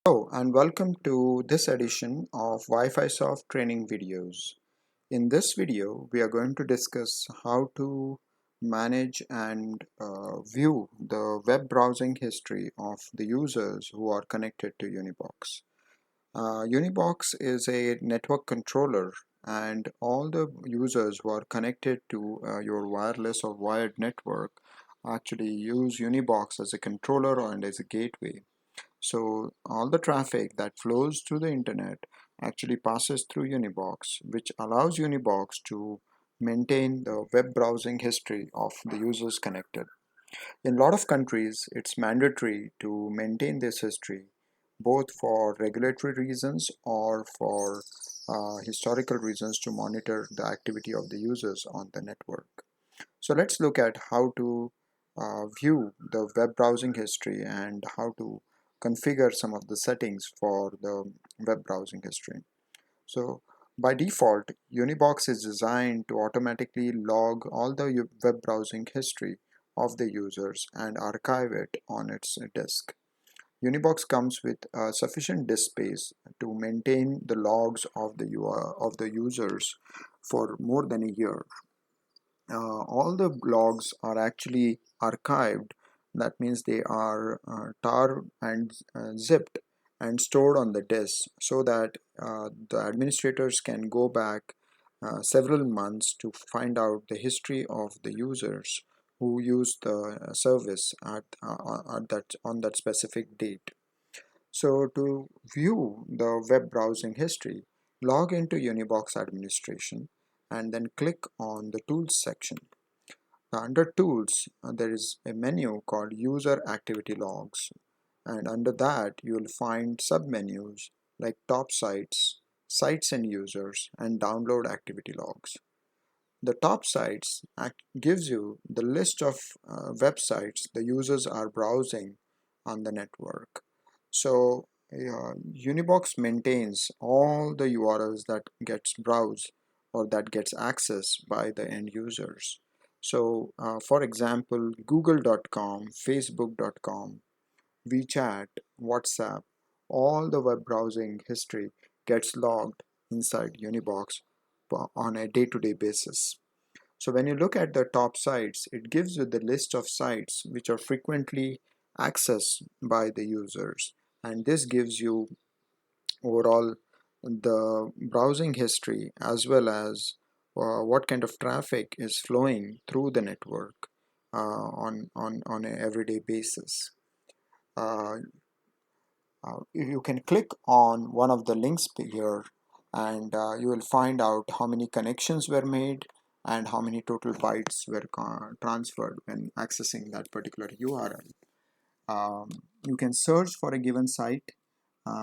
Hello and welcome to this edition of Wi-Fi Soft training videos. In this video, we are going to discuss how to manage and view the web browsing history of the users who are connected to UniBox. UniBox is a network controller and all the users who are connected to your wireless or wired network actually use UniBox as a controller and as a gateway. So all the traffic that flows through the internet actually passes through UniBox, which allows UniBox to maintain the web browsing history of the users connected. In a lot of countries, it's mandatory to maintain this history, both for regulatory reasons or for historical reasons to monitor the activity of the users on the network. So let's look at how to view the web browsing history and how to configure some of the settings for the web browsing history. So by default, UniBox is designed to automatically log all the web browsing history of the users and archive it on its disk. UniBox comes with sufficient disk space to maintain the logs of the users for more than a year. All the logs are actually archived. That means they are tar and zipped and stored on the disk so that the administrators can go back several months to find out the history of the users who used the service at that on that specific date. So to view the web browsing history, log into UniBox administration and then click on the tools section. Under tools, there is a menu called user activity logs, and under that you will find submenus like top sites, sites and users, and download activity logs. The top sites gives you the list of websites the users are browsing on the network. So Unibox maintains all the URLs that gets browsed or that gets accessed by the end users. So for example, google.com, facebook.com, WeChat, WhatsApp, all the web browsing history gets logged inside Unibox on a day-to-day basis. So when you look at the top sites, it gives you the list of sites which are frequently accessed by the users. And this gives you overall the browsing history as well as what kind of traffic is flowing through the network on an everyday basis. Uh, you can click on one of the links here and you will find out how many connections were made and how many total bytes were transferred when accessing that particular URL. You can search for a given site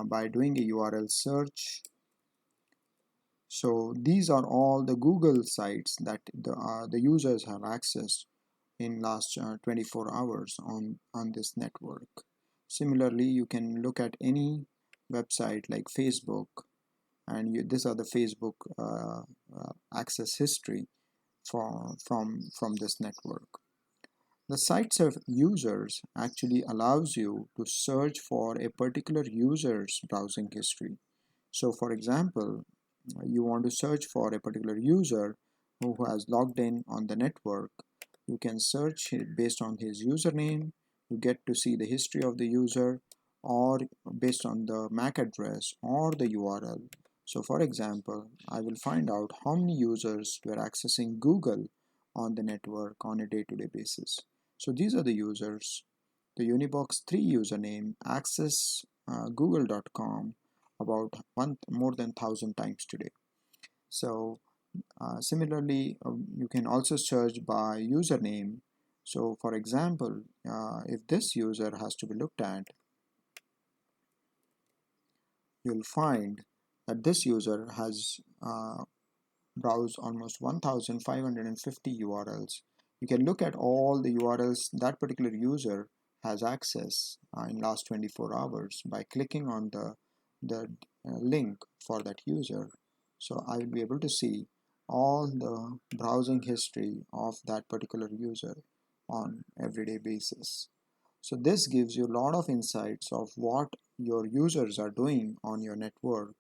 by doing a URL search. So these are all the Google sites that the users have accessed in last 24 hours on this network. Similarly, you can look at any website like Facebook, and these are the Facebook access history from this network. The sites of users actually allows you to search for a particular user's browsing history. So for example, you want to search for a particular user who has logged in on the network. You can search based on his username. You get to see the history of the user, or based on the MAC address or the URL. So for example, I will find out how many users were accessing Google on the network on a day-to-day basis. So these are the users. The Unibox 3 username access google.com about more than 1,000 times today. So similarly, you can also search by username. So for example, if this user has to be looked at, you'll find that this user has browsed almost 1,550 URLs. You can look at all the URLs that particular user has access in last 24 hours by clicking on the link for that user. So I will be able to see all the browsing history of that particular user on everyday basis. So this gives you a lot of insights of what your users are doing on your network,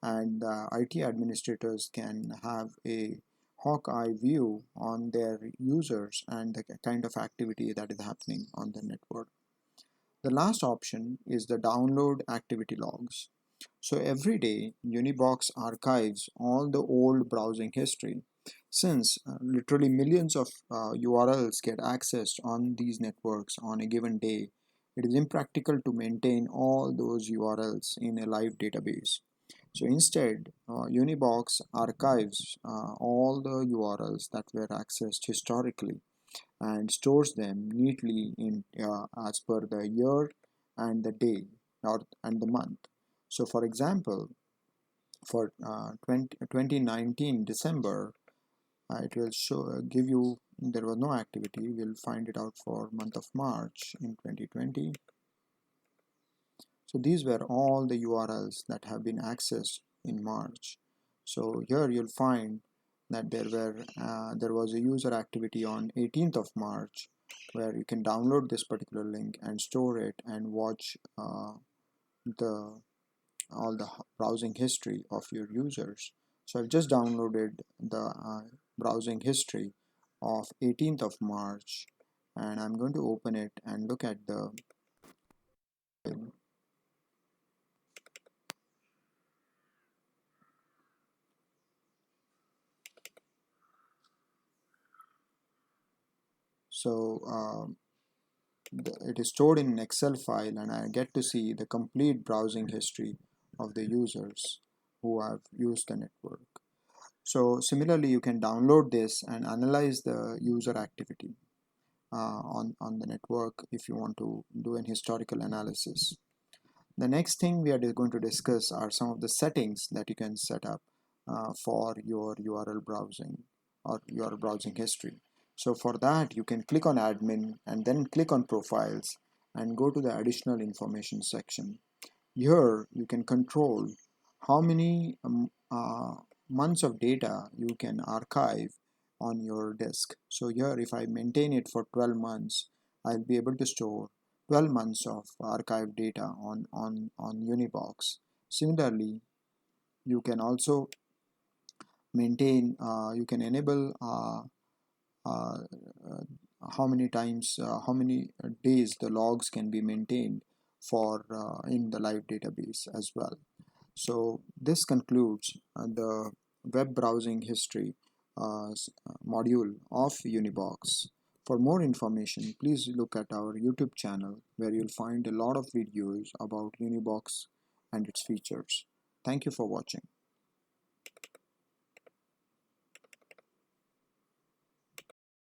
and the IT administrators can have a hawk eye view on their users and the kind of activity that is happening on the network. The last option is the download activity logs. So every day, UniBox archives all the old browsing history. Since literally millions of URLs get accessed on these networks on a given day, it is impractical to maintain all those URLs in a live database. So instead, UniBox archives all the URLs that were accessed historically and stores them neatly in as per the year and the day and the month. So for example, for 2019 December, it will give you there was no activity. We'll find it out for month of March in 2020. So these were all the URLs that have been accessed in March. So here you'll find that there was a user activity on 18th of March where you can download this particular link and store it and watch the all the browsing history of your users. So I've just downloaded the browsing history of 18th of March, and I'm going to open it and look at the so it is stored in an Excel file, and I get to see the complete browsing history of the users who have used the network. So similarly, you can download this and analyze the user activity on the network if you want to do an historical analysis. The next thing we are going to discuss are some of the settings that you can set up for your URL browsing or your browsing history. So for that, you can click on admin and then click on profiles and go to the additional information section. Here you can control how many months of data you can archive on your disk. So here if I maintain it for 12 months, I'll be able to store 12 months of archive data on UniBox. Similarly, you can also maintain, you can enable uh, how many times, how many days the logs can be maintained for in the live database as well. So this concludes the web browsing history module of UniBox. For more information, please look at our YouTube channel where you'll find a lot of videos about UniBox and its features. Thank you for watching.